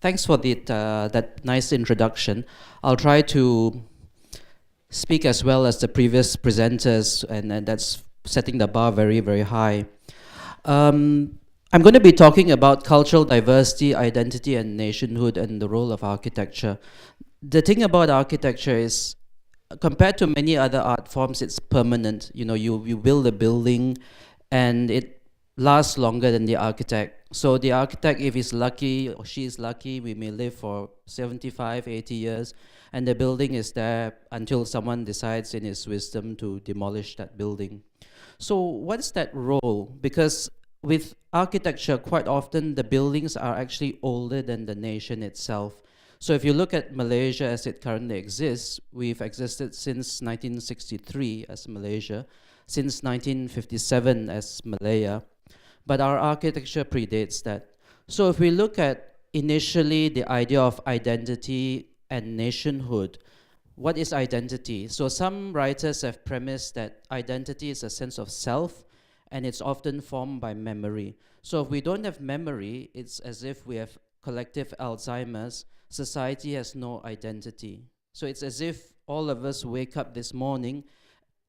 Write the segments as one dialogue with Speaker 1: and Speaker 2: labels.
Speaker 1: Thanks for that nice introduction. I'll try to speak as well as the previous presenters, and that's setting the bar very, very high. I'm going to be talking about cultural diversity, identity, and nationhood, and the role of architecture. The thing about architecture is, compared to many other art forms, it's permanent. You build a building, and it lasts longer than the architect. So the architect, if he's lucky or she's lucky, we may live for 75, 80 years, and the building is there until someone decides in his wisdom to demolish that building. So what's that role? Because with architecture, quite often the buildings are actually older than the nation itself. So if you look at Malaysia as it currently exists, we've existed since 1963 as Malaysia, since 1957 as Malaya, but our architecture predates that. So if we look at initially the idea of identity and nationhood, what is identity? So some writers have premised that identity is a sense of self, and it's often formed by memory. So if we don't have memory, it's as if we have collective Alzheimer's. Society has no identity. So it's as if all of us wake up this morning,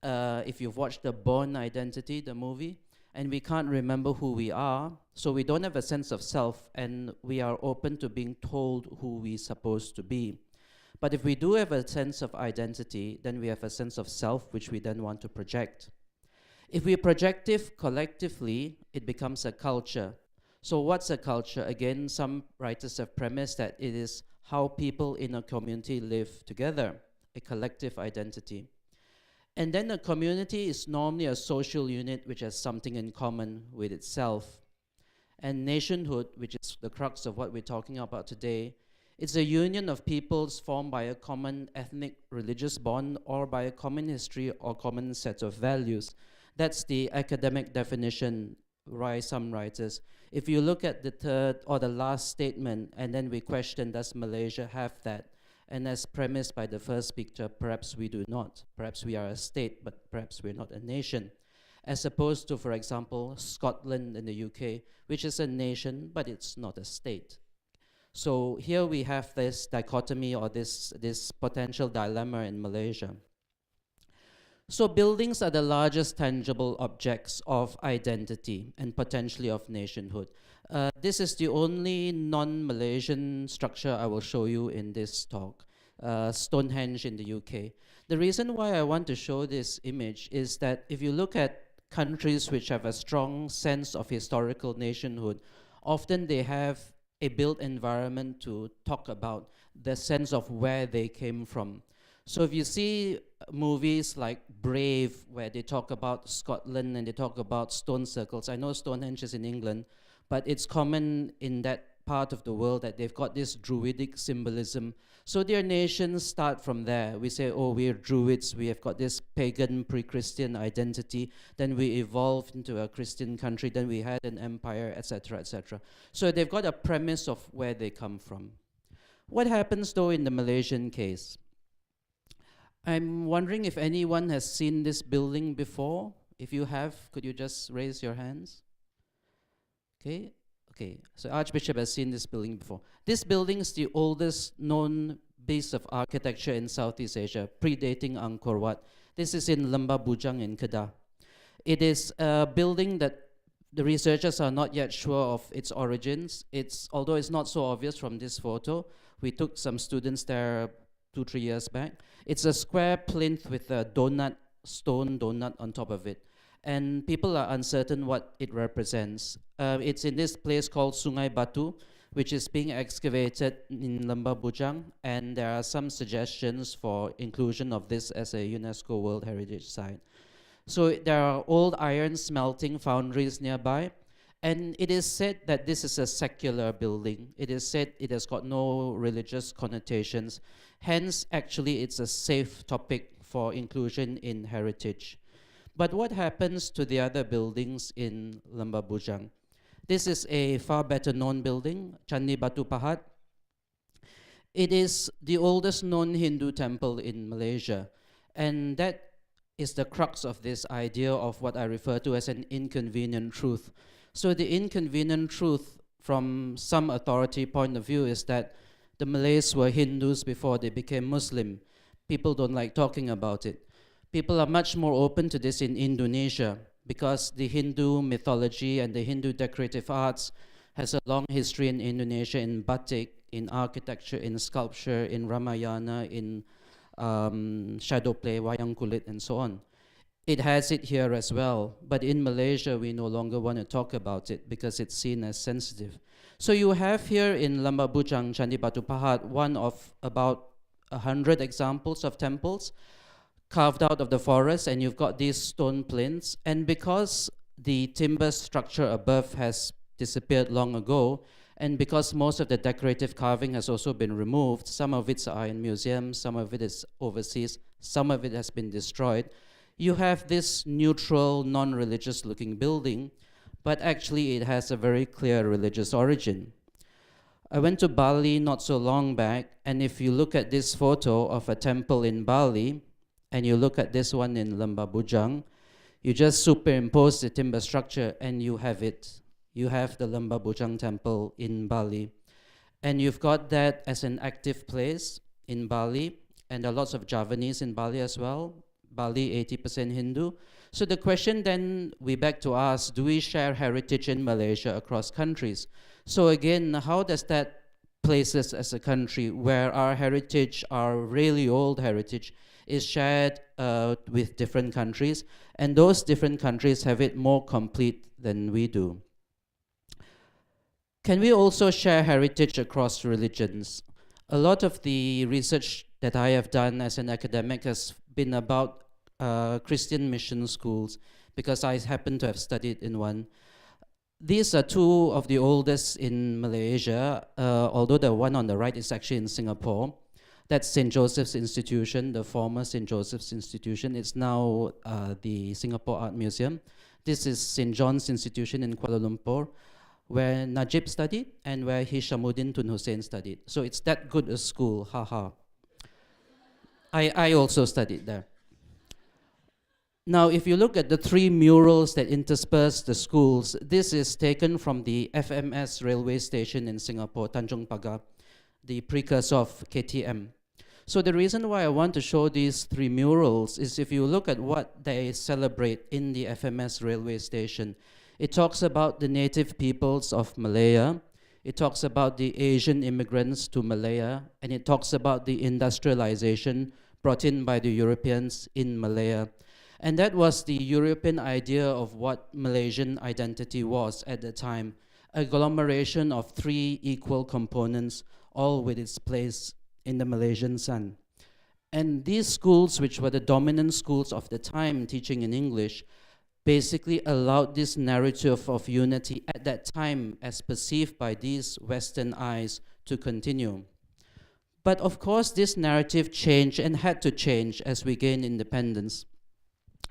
Speaker 1: if you've watched the Bourne Identity, the movie, and we can't remember who we are, so we don't have a sense of self, and we are open to being told who we're supposed to be. But if we do have a sense of identity, then we have a sense of self, which we then want to project. If we project it collectively, it becomes a culture. So what's a culture? Again, some writers have premised that it is how people in a community live together, a collective identity. And then a community is normally a social unit which has something in common with itself. And nationhood, which is the crux of what we're talking about today, it's a union of peoples formed by a common ethnic religious bond or by a common history or common set of values. That's the academic definition by some writers. If you look at the third or the last statement, and then we question, does Malaysia have that? And as premised by the first speaker, perhaps we do not. Perhaps we are a state, but perhaps we're not a nation. As opposed to, for example, Scotland in the UK, which is a nation, but it's not a state. So here we have this dichotomy or this potential dilemma in Malaysia. So buildings are the largest tangible objects of identity and potentially of nationhood. This is the only non-Malaysian structure I will show you in this talk, Stonehenge in the UK. The reason why I want to show this image is that if you look at countries which have a strong sense of historical nationhood, often they have a built environment to talk about the sense of where they came from. So if you see movies like Brave, where they talk about Scotland and they talk about stone circles, I know Stonehenge is in England, but it's common in that part of the world that they've got this druidic symbolism. So their nations start from there. We say, oh, we're Druids, we have got this pagan pre-Christian identity, then we evolved into a Christian country, then we had an empire, etc., etc. So they've got a premise of where they come from. What happens though in the Malaysian case? I'm wondering if anyone has seen this building before. If you have, could you just raise your hands? Okay, so Archbishop has seen this building before. This building is the oldest known piece of architecture in Southeast Asia, predating Angkor Wat. This is in Limba Bujang in Kedah. It is a building that the researchers are not yet sure of its origins. Although it's not so obvious from this photo. We took some students there 2-3 years back. It's a square plinth with a stone donut on top of it. And people are uncertain what it represents. It's in this place called Sungai Batu, which is being excavated in Limba Bujang, and there are some suggestions for inclusion of this as a UNESCO World Heritage Site. So there are old iron smelting foundries nearby, and it is said that this is a secular building. It is said it has got no religious connotations. Hence, actually, it's a safe topic for inclusion in heritage. But what happens to the other buildings in Limba Bujang? This is a far better known building, Chandni Batu Pahud. It is the oldest known Hindu temple in Malaysia. And that is the crux of this idea of what I refer to as an inconvenient truth. So the inconvenient truth from some authority point of view is that the Malays were Hindus before they became Muslim. People don't like talking about it. People are much more open to this in Indonesia because the Hindu mythology and the Hindu decorative arts has a long history in Indonesia, in batik, in architecture, in sculpture, in Ramayana, in shadow play, wayang kulit, and so on. It has it here as well, but in Malaysia, we no longer want to talk about it because it's seen as sensitive. So you have here in Limba Bujang, Candi Batu Pahud, one of about 100 examples of temples carved out of the forest, and you've got these stone plinths. And because the timber structure above has disappeared long ago, and because most of the decorative carving has also been removed, some of it are in museums, some of it is overseas, some of it has been destroyed, you have this neutral, non-religious looking building, but actually it has a very clear religious origin. I went to Bali not so long back, and if you look at this photo of a temple in Bali, and you look at this one in Limba Bujang, you just superimpose the timber structure and you have it. You have the Limba Bujang temple in Bali. And you've got that as an active place in Bali, and there are lots of Javanese in Bali as well. Bali, 80% Hindu. So the question then we beg to ask, do we share heritage in Malaysia across countries? So again, how does that place us as a country where our heritage, our really old heritage, is shared with different countries, and those different countries have it more complete than we do? Can we also share heritage across religions? A lot of the research that I have done as an academic has been about Christian mission schools, because I happen to have studied in one. These are two of the oldest in Malaysia, although the one on the right is actually in Singapore. That's St. Joseph's Institution, the former St. Joseph's Institution. It's now the Singapore Art Museum. This is St. John's Institution in Kuala Lumpur, where Najib studied and where Hishamuddin Tun Hussein studied. So it's that good a school, haha. I also studied there. Now, if you look at the three murals that intersperse the schools, this is taken from the FMS railway station in Singapore, Tanjung Pagar, the precursor of KTM. So the reason why I want to show these three murals is if you look at what they celebrate in the FMS railway station, it talks about the native peoples of Malaya, it talks about the Asian immigrants to Malaya, and it talks about the industrialization brought in by the Europeans in Malaya. And that was the European idea of what Malaysian identity was at the time, a agglomeration of three equal components, all with its place in the Malaysian sun. And these schools, which were the dominant schools of the time teaching in English, basically allowed this narrative of unity at that time as perceived by these Western eyes to continue. But of course, this narrative changed and had to change as we gained independence.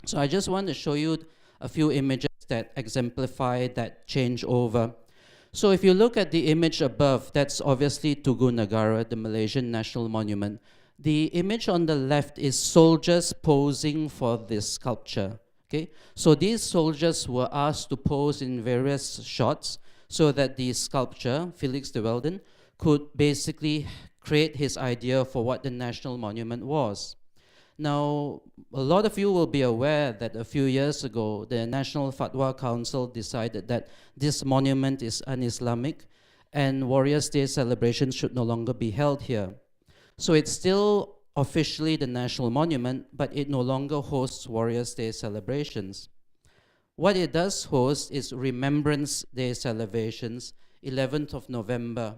Speaker 1: So I just want to show you a few images that exemplify that changeover. So if you look at the image above, that's obviously Tugu Negara, the Malaysian National Monument. The image on the left is soldiers posing for this sculpture. Okay? So these soldiers were asked to pose in various shots so that the sculptor, Felix de Welden, could basically create his idea for what the National Monument was. Now, a lot of you will be aware that a few years ago, the National Fatwa Council decided that this monument is un-Islamic and Warriors' Day celebrations should no longer be held here. So it's still officially the national monument, but it no longer hosts Warriors' Day celebrations. What it does host is Remembrance Day celebrations, 11th of November,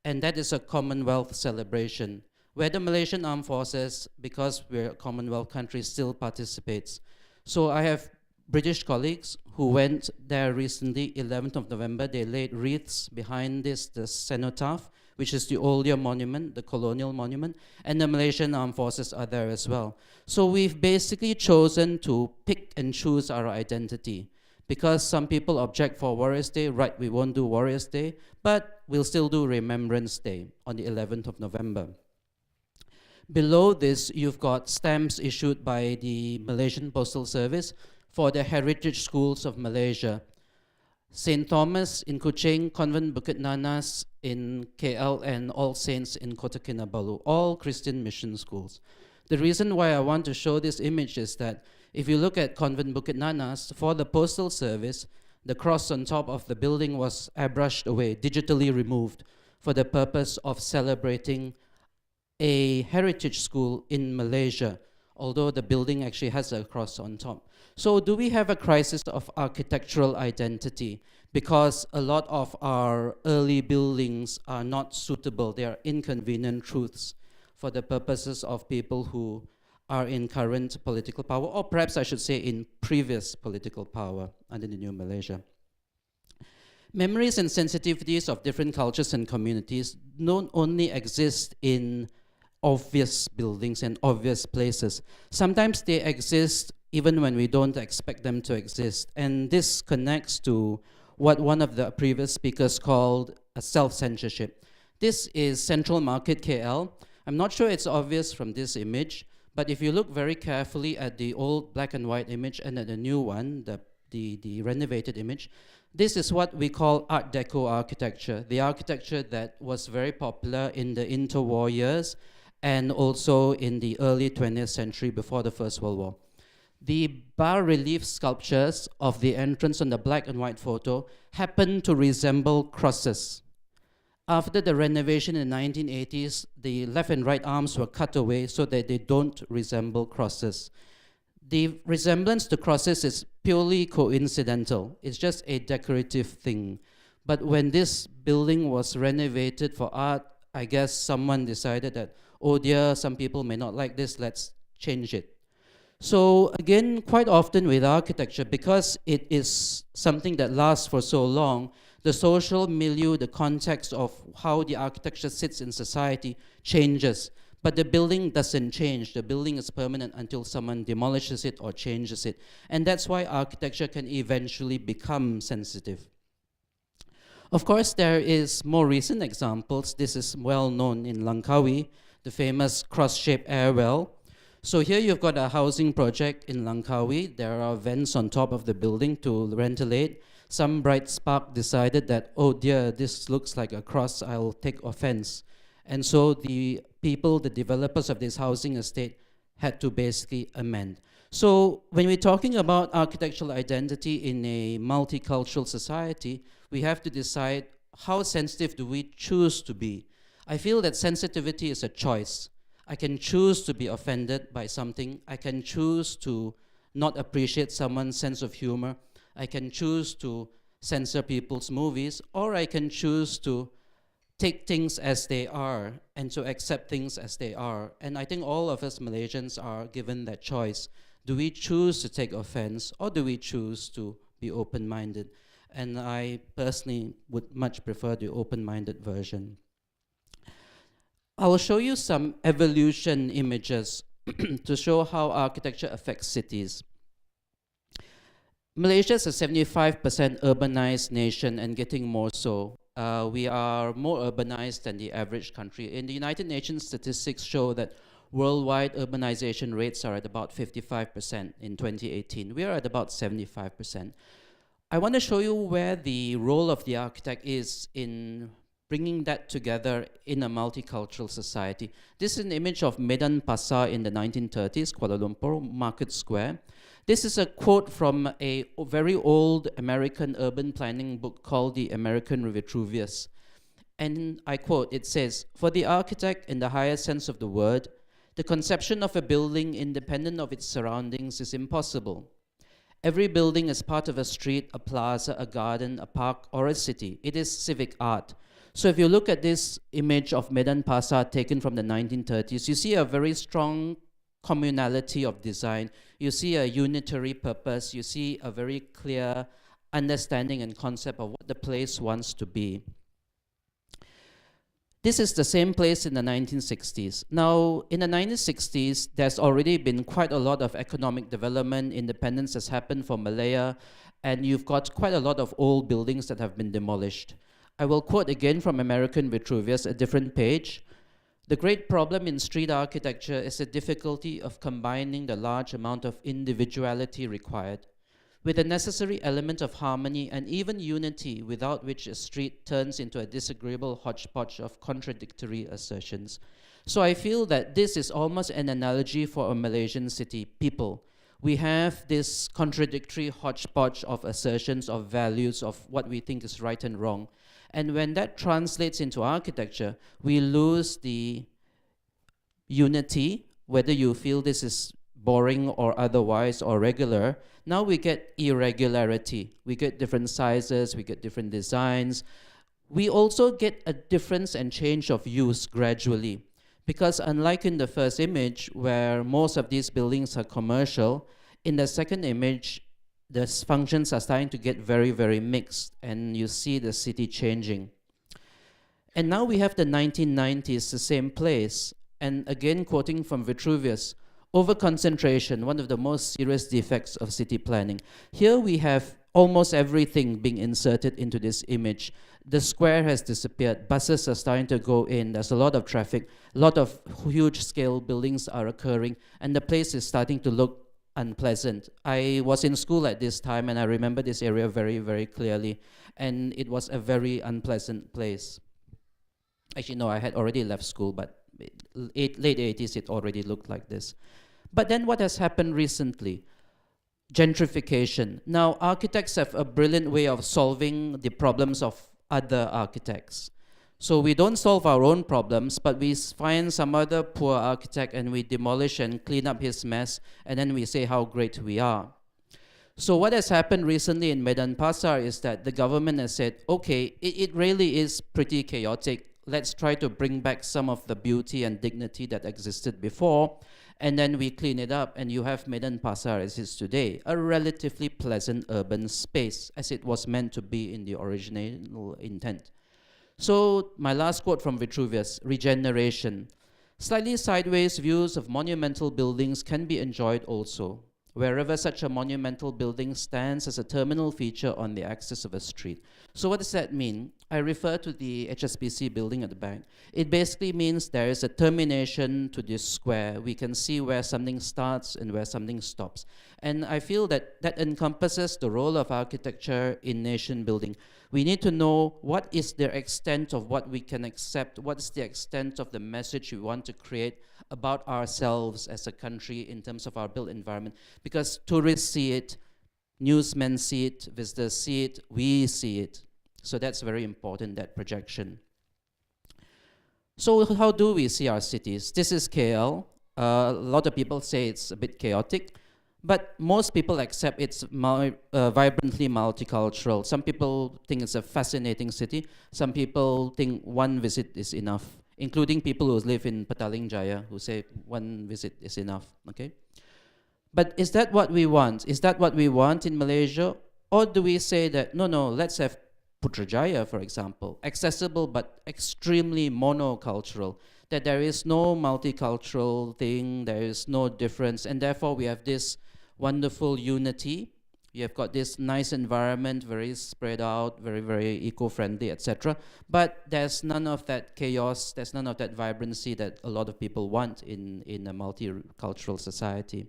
Speaker 1: and that is a Commonwealth celebration, where the Malaysian Armed Forces, because we're a Commonwealth country, still participates. So I have British colleagues who went there recently, 11th of November. They laid wreaths behind this, the cenotaph, which is the older monument, the colonial monument, and the Malaysian Armed Forces are there as well. So we've basically chosen to pick and choose our identity. Because some people object for Warriors' Day, right, we won't do Warriors' Day, but we'll still do Remembrance Day on the 11th of November. Below this, you've got stamps issued by the Malaysian Postal Service for the heritage schools of Malaysia. St. Thomas in Kuching, Convent Bukit Nanas in KL, and All Saints in Kota Kinabalu, all Christian mission schools. The reason why I want to show this image is that if you look at Convent Bukit Nanas, for the postal service, the cross on top of the building was airbrushed away, digitally removed, for the purpose of celebrating a heritage school in Malaysia, although the building actually has a cross on top. So do we have a crisis of architectural identity? Because a lot of our early buildings are not suitable. They are inconvenient truths for the purposes of people who are in current political power, or perhaps I should say in previous political power under the new Malaysia. Memories and sensitivities of different cultures and communities don't only exist in obvious buildings and obvious places. Sometimes they exist even when we don't expect them to exist. And this connects to what one of the previous speakers called a self-censorship. This is Central Market KL. I'm not sure it's obvious from this image, but if you look very carefully at the old black and white image and at the new one, the renovated image, this is what we call Art Deco architecture, the architecture that was very popular in the interwar years and also in the early 20th century before the First World War. The bas-relief sculptures of the entrance on the black and white photo happen to resemble crosses. After the renovation in the 1980s, the left and right arms were cut away so that they don't resemble crosses. The resemblance to crosses is purely coincidental. It's just a decorative thing. But when this building was renovated for art, I guess someone decided that, oh dear, some people may not like this, let's change it. So again, quite often with architecture, because it is something that lasts for so long, the social milieu, the context of how the architecture sits in society changes. But the building doesn't change. The building is permanent until someone demolishes it or changes it. And that's why architecture can eventually become sensitive. Of course, there is more recent examples. This is well known in Langkawi, the famous cross-shaped airwell. So here you've got a housing project in Langkawi. There are vents on top of the building to ventilate. Some bright spark decided that, oh dear, this looks like a cross, I'll take offense. And so the people, the developers of this housing estate had to basically amend. So when we're talking about architectural identity in a multicultural society, we have to decide how sensitive do we choose to be. I feel that sensitivity is a choice. I can choose to be offended by something. I can choose to not appreciate someone's sense of humor. I can choose to censor people's movies, or I can choose to take things as they are and to accept things as they are. And I think all of us Malaysians are given that choice. Do we choose to take offense, or do we choose to be open-minded? And I personally would much prefer the open-minded version. I will show you some evolution images to show how architecture affects cities. Malaysia is a 75% urbanized nation and getting more so. We are more urbanized than the average country. In the United Nations, statistics show that worldwide urbanization rates are at about 55% in 2018. We are at about 75%. I want to show you where the role of the architect is in bringing that together in a multicultural society. This is an image of Medan Pasar in the 1930s, Kuala Lumpur, Market Square. This is a quote from a very old American urban planning book called The American Vitruvius. And I quote, it says, "For the architect, in the highest sense of the word, the conception of a building independent of its surroundings is impossible. Every building is part of a street, a plaza, a garden, a park, or a city. It is civic art. So if you look at this image of Medan Pasar taken from the 1930s, you see a very strong communality of design. You see a unitary purpose. You see a very clear understanding and concept of what the place wants to be. This is the same place in the 1960s. Now, in the 1960s, there's already been quite a lot of economic development. Independence has happened for Malaya, and you've got quite a lot of old buildings that have been demolished. I will quote again from American Vitruvius, a different page. "The great problem in street architecture is the difficulty of combining the large amount of individuality required. with the necessary element of harmony and even unity, without which a street turns into a disagreeable hodgepodge of contradictory assertions. So I feel that this is almost an analogy for a Malaysian city people. We have this contradictory hodgepodge of assertions, of values, of what we think is right and wrong. And when that translates into architecture, we lose the unity, whether you feel this is boring or otherwise or regular. Now we get irregularity. We get different sizes, we get different designs. We also get a difference and change of use gradually. Because unlike in the first image, where most of these buildings are commercial, in the second image, the functions are starting to get very, very mixed, and you see the city changing. And now we have the 1990s, the same place. And again, quoting from Vitruvius, overconcentration, one of the most serious defects of city planning. Here we have almost everything being inserted into this image. The square has disappeared. Buses are starting to go in. There's a lot of traffic. A lot of huge scale buildings are occurring. And the place is starting to look unpleasant. I was in school at this time, and I remember this area very, very clearly. And it was a very unpleasant place. Actually, no, I had already left school, but late 80s, it already looked like this. But then what has happened recently? Gentrification. Now, architects have a brilliant way of solving the problems of other architects. So we don't solve our own problems, but we find some other poor architect and we demolish and clean up his mess, and then we say how great we are. So what has happened recently in Medan Pasar is that the government has said, okay, it really is pretty chaotic. Let's try to bring back some of the beauty and dignity that existed before, and then we clean it up, and you have Medan Pasar as is today, a relatively pleasant urban space, as it was meant to be in the original intent. So my last quote from Vitruvius, regeneration. Slightly sideways views of monumental buildings can be enjoyed also, wherever such a monumental building stands as a terminal feature on the axis of a street. So what does that mean? I refer to the HSBC building at the back. It basically means there is a termination to this square. We can see where something starts and where something stops. And I feel that that encompasses the role of architecture in nation building. We need to know what is the extent of what we can accept, what is the extent of the message we want to create about ourselves as a country in terms of our built environment. Because tourists see it, newsmen see it, visitors see it, we see it. So that's very important, that projection. So how do we see our cities? This is KL. A lot of people say it's a bit chaotic, but most people accept it's vibrantly multicultural. Some people think it's a fascinating city. Some people think one visit is enough, including people who live in Petaling Jaya, who say one visit is enough, okay? But is that what we want? Is that what we want in Malaysia? Or do we say that, no, let's have Putrajaya, for example, accessible but extremely monocultural, that there is no multicultural thing, there is no difference, and therefore we have this wonderful unity. You have got this nice environment, very spread out, very, very eco-friendly, etc. But there's none of that chaos, there's none of that vibrancy that a lot of people want in a multicultural society.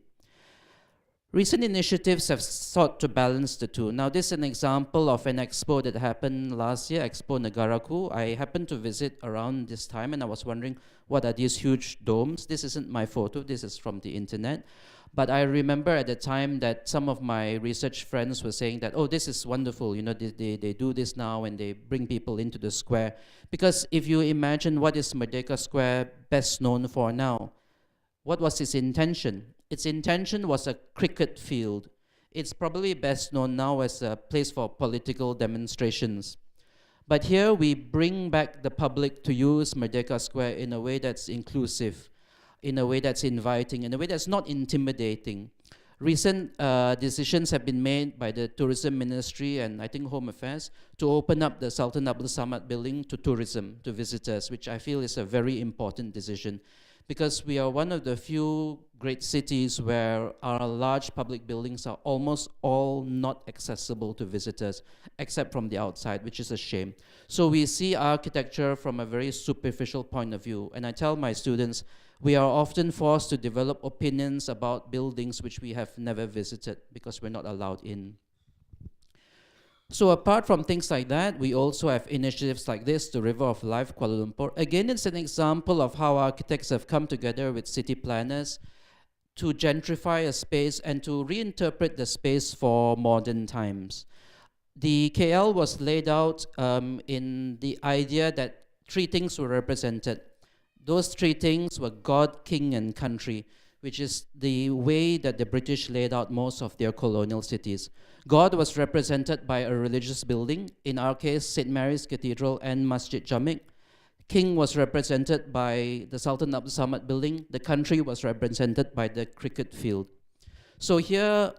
Speaker 1: Recent initiatives have sought to balance the two. Now, this is an example of an expo that happened last year, Expo Negaraku. I happened to visit around this time, and I was wondering, what are these huge domes? This isn't my photo, this is from the internet. But I remember at the time that some of my research friends were saying that, oh, this is wonderful, you know, they do this now and they bring people into the square. Because if you imagine what is Merdeka Square best known for now, what was its intention? Its intention was a cricket field. It's probably best known now as a place for political demonstrations. But here we bring back the public to use Merdeka Square in a way that's inclusive, in a way that's inviting, in a way that's not intimidating. Recent decisions have been made by the Tourism Ministry and I think Home Affairs to open up the Sultan Abdul Samad building to tourism, to visitors, which I feel is a very important decision. because we are one of the few great cities where our large public buildings are almost all not accessible to visitors, except from the outside, which is a shame. So we see architecture from a very superficial point of view. And I tell my students, we are often forced to develop opinions about buildings which we have never visited because we're not allowed in. So apart from things like that, we also have initiatives like this, the River of Life, Kuala Lumpur. Again, it's an example of how architects have come together with city planners to gentrify a space and to reinterpret the space for modern times. The KL was laid out in the idea that three things were represented. Those three things were God, King, and country, which is the way that the British laid out most of their colonial cities. God was represented by a religious building, in our case, St. Mary's Cathedral and Masjid Jamik. King was represented by the Sultan Abdul Samad building. The country was represented by the cricket field. So here,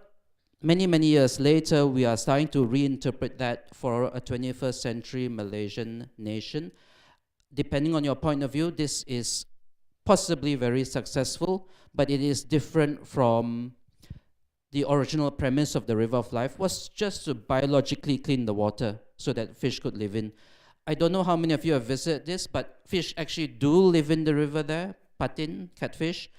Speaker 1: many, many years later, we are starting to reinterpret that for a 21st century Malaysian nation. Depending on your point of view, this is possibly very successful, but it is different from the original premise of the River of Life, was just to biologically clean the water so that fish could live in. I don't know how many of you have visited this, but fish actually do live in the river there, patin, catfish.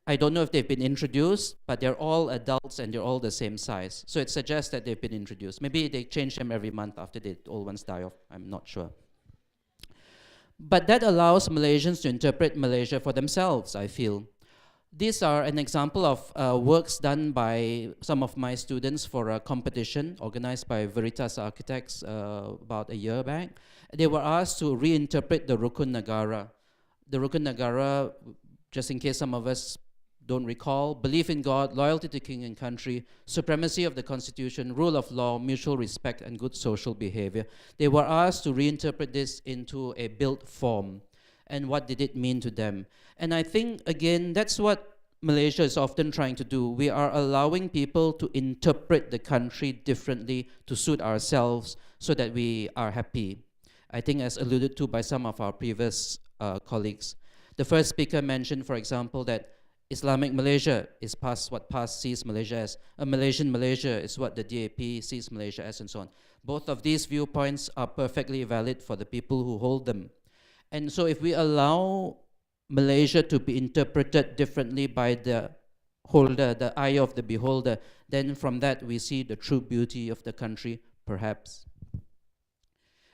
Speaker 1: I don't know if they've been introduced, but they're all adults and they're all the same size. So it suggests that they've been introduced. Maybe they change them every month after the old ones die off. I'm not sure. But that allows Malaysians to interpret Malaysia for themselves, I feel. These are an example of works done by some of my students for a competition organized by Veritas Architects about a year back. They were asked to reinterpret the Rukun Negara. The Rukun Negara, just in case some of us don't recall, belief in God, loyalty to king and country, supremacy of the constitution, rule of law, mutual respect, and good social behavior. They were asked to reinterpret this into a built form. And what did it mean to them? And I think, again, that's what Malaysia is often trying to do. We are allowing people to interpret the country differently to suit ourselves so that we are happy. I think as alluded to by some of our previous colleagues. The first speaker mentioned, for example, that Islamic Malaysia is past what past sees Malaysia as. A Malaysian Malaysia is what the DAP sees Malaysia as, and so on. Both of these viewpoints are perfectly valid for the people who hold them. And so if we allow Malaysia to be interpreted differently by the holder, the eye of the beholder, then from that we see the true beauty of the country, perhaps.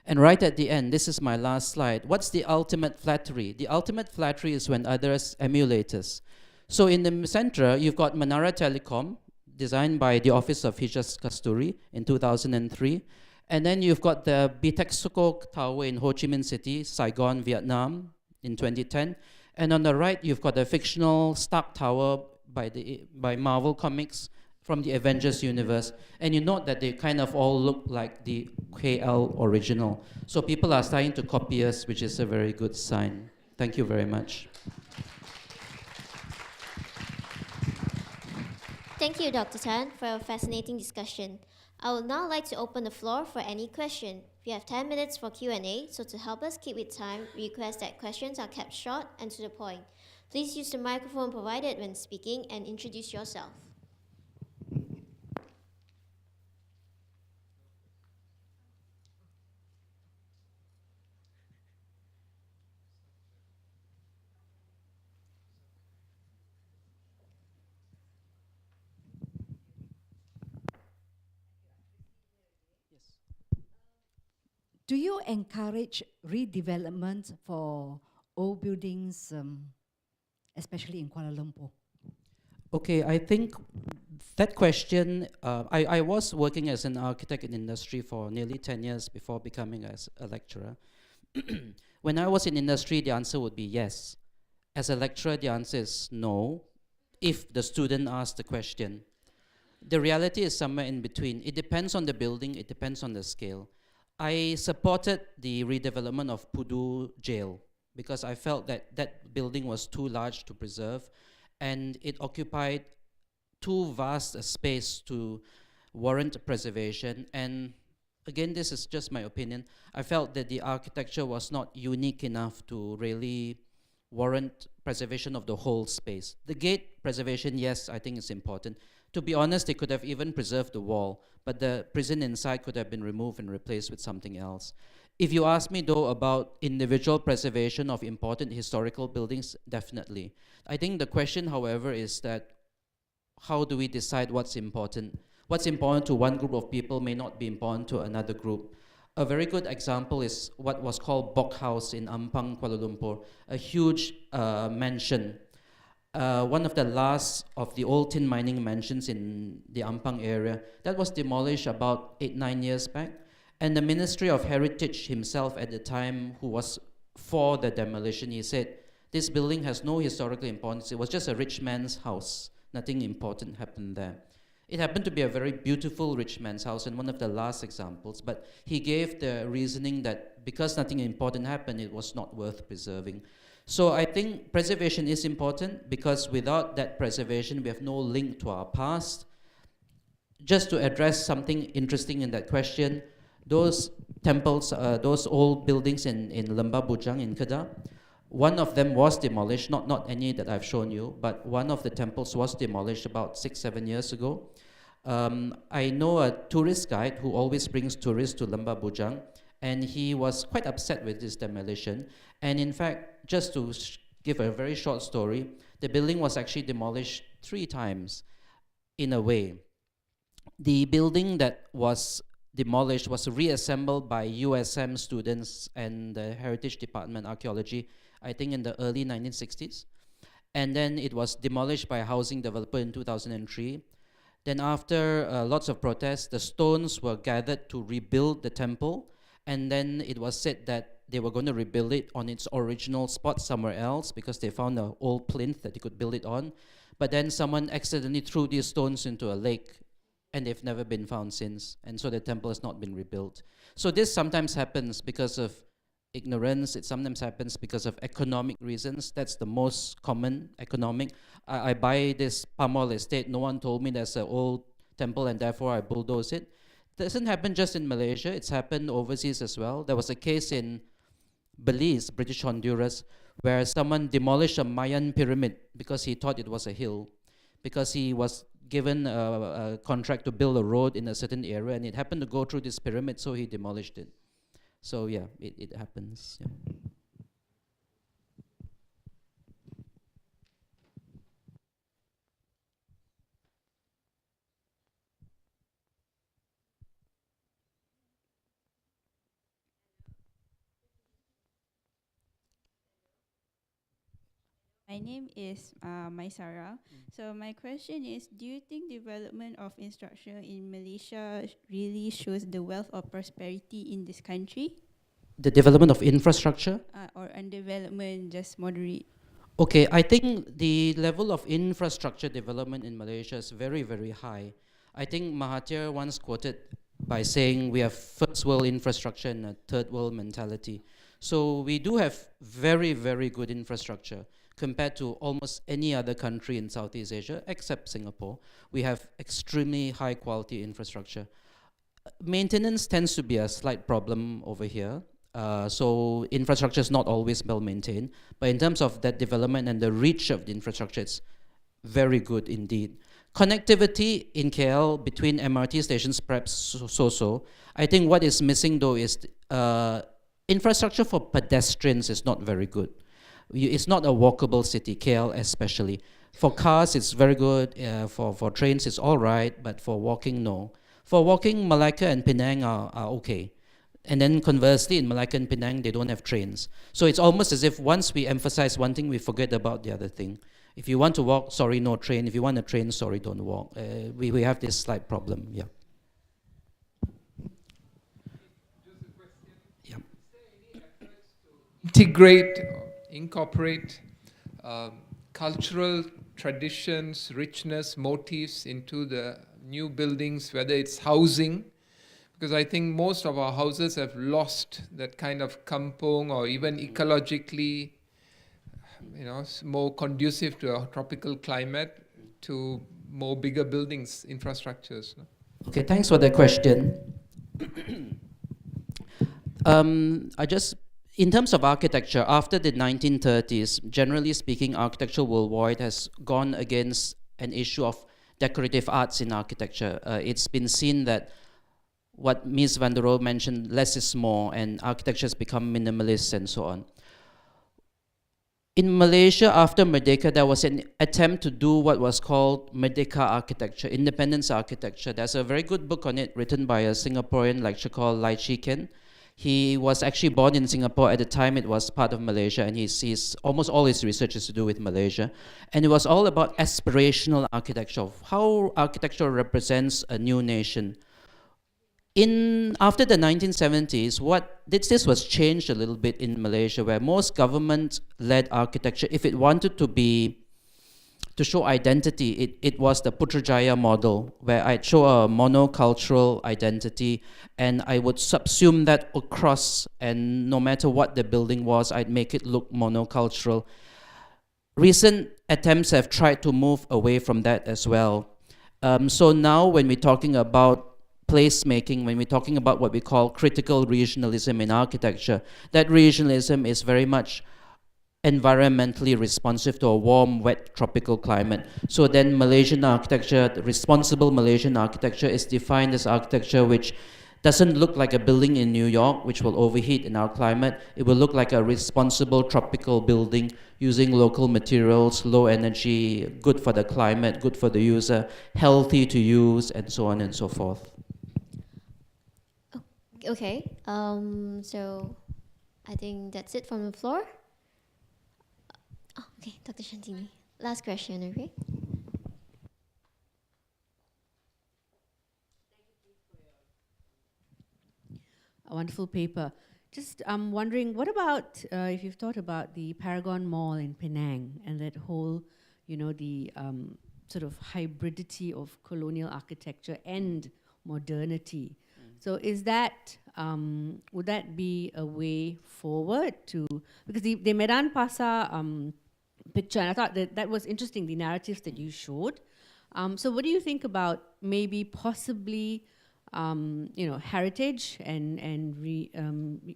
Speaker 1: And right at the end, this is my last slide. What's the ultimate flattery? The ultimate flattery is when others emulate us. So in the center, you've got Menara Telecom, designed by the Office of Hijaz Kasturi in 2003. And then you've got the Bitexco Tower in Ho Chi Minh City, Saigon, Vietnam in 2010. And on the right, you've got the fictional Stark Tower by Marvel Comics from the Avengers universe. And you note that they kind of all look like the KL original. So people are starting to copy us, which is a very good sign. Thank you very much.
Speaker 2: Thank you, Dr. Tan, for a fascinating discussion. I would now like to open the floor for any question. We have 10 minutes for Q&A, so to help us keep with time, we request that questions are kept short and to the point. Please use the microphone provided when speaking and introduce yourself.
Speaker 3: Do you encourage redevelopment for old buildings, especially in Kuala Lumpur?
Speaker 1: Okay, I think that question, I was working as an architect in industry for nearly 10 years before becoming a lecturer. When I was in industry, the answer would be yes. As a lecturer, the answer is no, if the student asks the question. The reality is somewhere in between. It depends on the building, it depends on the scale. I supported the redevelopment of Pudu Jail because I felt that that building was too large to preserve and it occupied too vast a space to warrant preservation. And again, this is just my opinion. I felt that the architecture was not unique enough to really warrant preservation of the whole space. The gate preservation, yes, I think it's important. To be honest, they could have even preserved the wall, but the prison inside could have been removed and replaced with something else. If you ask me, though, about individual preservation of important historical buildings, definitely. I think the question, however, is that how do we decide what's important? What's important to one group of people may not be important to another group. A very good example is what was called Bok House in Ampang, Kuala Lumpur, a huge mansion. One of the last of the old tin mining mansions in the Ampang area. That was demolished about 8-9 years back. And the Ministry of Heritage himself at the time, who was for the demolition, he said, this building has no historical importance. It was just a rich man's house. Nothing important happened there. It happened to be a very beautiful rich man's house and one of the last examples, but he gave the reasoning that because nothing important happened, it was not worth preserving. So I think preservation is important because without that preservation, we have no link to our past. Just to address something interesting in that question, those temples, those old buildings in Limba Bujang in Kedah, one of them was demolished, not any that I've shown you, but one of the temples was demolished about 6-7 years ago. I know a tourist guide who always brings tourists to Limba Bujang, and he was quite upset with this demolition. And in fact, just to give a very short story, the building was actually demolished 3 times in a way. The building that was demolished was reassembled by USM students and the Heritage Department Archaeology, I think in the early 1960s. And then it was demolished by a housing developer in 2003. Then after lots of protests, the stones were gathered to rebuild the temple. And then it was said that they were going to rebuild it on its original spot somewhere else because they found an old plinth that they could build it on. But then someone accidentally threw these stones into a lake and they've never been found since. And so the temple has not been rebuilt. So this sometimes happens because of ignorance. It sometimes happens because of economic reasons. That's the most common economic. I buy this palm oil estate. No one told me there's an old temple and therefore I bulldoze it. It doesn't happen just in Malaysia. It's happened overseas as well. There was a case in Belize, British Honduras, where someone demolished a Mayan pyramid because he thought it was a hill, because he was given a contract to build a road in a certain area and it happened to go through this pyramid, so he demolished it. So yeah, it happens. Yeah.
Speaker 4: My name is Maisara. So my question is, do you think development of infrastructure in Malaysia really shows the wealth or prosperity in this country?
Speaker 1: The development of infrastructure?
Speaker 4: Or undevelopment just moderate?
Speaker 1: Okay, I think the level of infrastructure development in Malaysia is very, very high. I think Mahathir once quoted by saying we have first world infrastructure and a third world mentality. So we do have very, very good infrastructure compared to almost any other country in Southeast Asia, except Singapore. We have extremely high quality infrastructure. Maintenance tends to be a slight problem over here. So infrastructure is not always well maintained. But in terms of that development and the reach of the infrastructure, it's very good indeed. Connectivity in KL between MRT stations, perhaps so-so. I think what is missing though is infrastructure for pedestrians is not very good. It's not a walkable city, KL especially. For cars, it's very good. For trains, it's all right. But for walking, no. For walking, Malacca and Penang are okay. And then conversely, in Malacca and Penang, they don't have trains. So it's almost as if once we emphasize one thing, we forget about the other thing. If you want to walk, sorry, no train. If you want a train, sorry, don't walk. We have this slight problem, yeah. Yeah.
Speaker 5: Integrate, incorporate cultural traditions, richness, motifs into the new buildings, whether it's housing, because I think most of our houses have lost that kind of kampung or even ecologically, more conducive to a tropical climate, to more bigger buildings, infrastructures.
Speaker 1: Okay, thanks for that question. I just in terms of architecture, after the 1930s, generally speaking, architecture worldwide has gone against an issue of decorative arts in architecture. It's been seen that what Ms. van der Rohe mentioned, less is more, and architecture has become minimalist and so on. In Malaysia, after Merdeka, there was an attempt to do what was called Merdeka architecture, independence architecture. There's a very good book on it written by a Singaporean lecturer called Lai Chi Ken. He was actually born in Singapore. At the time, it was part of Malaysia, and he's almost all his research is to do with Malaysia. And it was all about aspirational architecture, how architecture represents a new nation. After the 1970s, this was changed a little bit in Malaysia, where most government-led architecture, if it wanted to show identity, it was the Putrajaya model, where I'd show a monocultural identity, and I would subsume that across, and no matter what the building was, I'd make it look monocultural. Recent attempts have tried to move away from that as well. So now when we're talking about placemaking, when we're talking about what we call critical regionalism in architecture, that regionalism is very much environmentally responsive to a warm, wet, tropical climate. So then Malaysian architecture, the responsible Malaysian architecture, is defined as architecture which doesn't look like a building in New York, which will overheat in our climate. It will look like a responsible tropical building using local materials, low energy, good for the climate, good for the user, healthy to use, and so on and so forth.
Speaker 2: Okay, so I think that's it from the floor. Oh, okay, Dr. Chandni. Last question, okay?
Speaker 6: A wonderful paper. Just I'm wondering, what about if you've thought about the Paragon Mall in Penang and that whole, the sort of hybridity of colonial architecture and modernity. So is that, would that be a way forward to, because the Medan Pasar picture, and I thought that was interesting, the narratives that you showed. So what do you think about maybe possibly, heritage and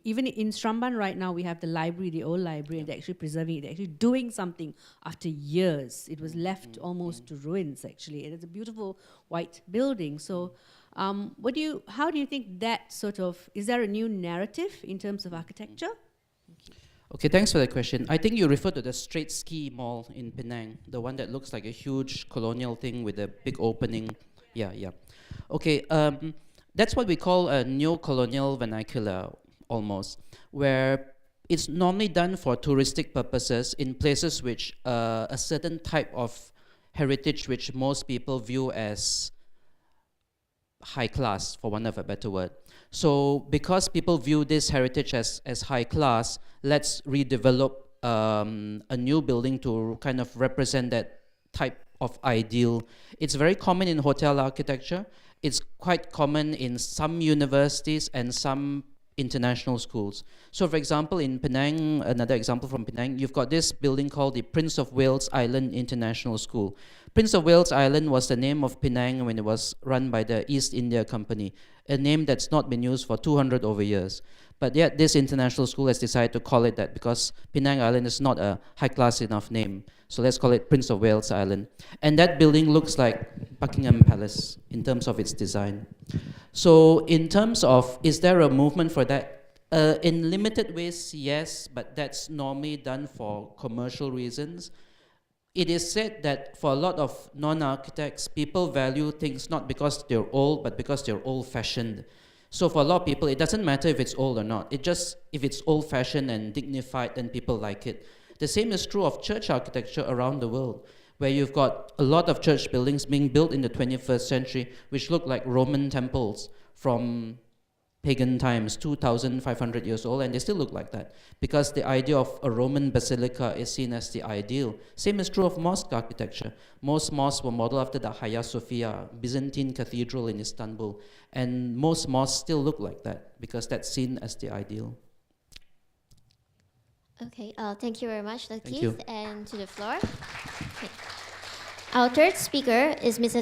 Speaker 6: even in Sramban right now we have the library, the old library, and they're actually preserving it, they're actually doing something after years. It was left almost to ruins actually, and it's a beautiful white building. So how do you think that sort of, is there a new narrative in terms of architecture?
Speaker 1: Okay, thanks for that question. I think you refer to the Straight Ski Mall in Penang, the one that looks like a huge colonial thing with a big opening. Yeah. Okay, that's what we call a neo-colonial vernacular, almost, where it's normally done for touristic purposes in places which a certain type of heritage which most people view as high class, for want of a better word. So because people view this heritage as high class, let's redevelop a new building to kind of represent that type of ideal. It's very common in hotel architecture. It's quite common in some universities and some international schools. So for example, in Penang, another example from Penang, you've got this building called the Prince of Wales Island International School. Prince of Wales Island was the name of Penang when it was run by the East India Company, a name that's not been used for 200 over years. But yet this international school has decided to call it that because Penang Island is not a high-class enough name. So let's call it Prince of Wales Island. And that building looks like Buckingham Palace in terms of its design. So in terms of, is there a movement for that? In limited ways, yes, but that's normally done for commercial reasons. It is said that for a lot of non-architects, people value things not because they're old, but because they're old-fashioned. So for a lot of people, it doesn't matter if it's old or not. It just, if it's old-fashioned and dignified, then people like it. The same is true of church architecture around the world, where you've got a lot of church buildings being built in the 21st century, which look like Roman temples from pagan times, 2,500 years old, and they still look like that, because the idea of a Roman basilica is seen as the ideal. Same is true of mosque architecture. Most mosques were modeled after the Hagia Sophia, Byzantine cathedral in Istanbul, and most mosques still look like that, because that's seen as the ideal.
Speaker 2: Okay, thank you very much, Dr.
Speaker 1: Thank
Speaker 2: Keith,
Speaker 1: you.
Speaker 2: and to the floor. Okay. Our third speaker is Mr.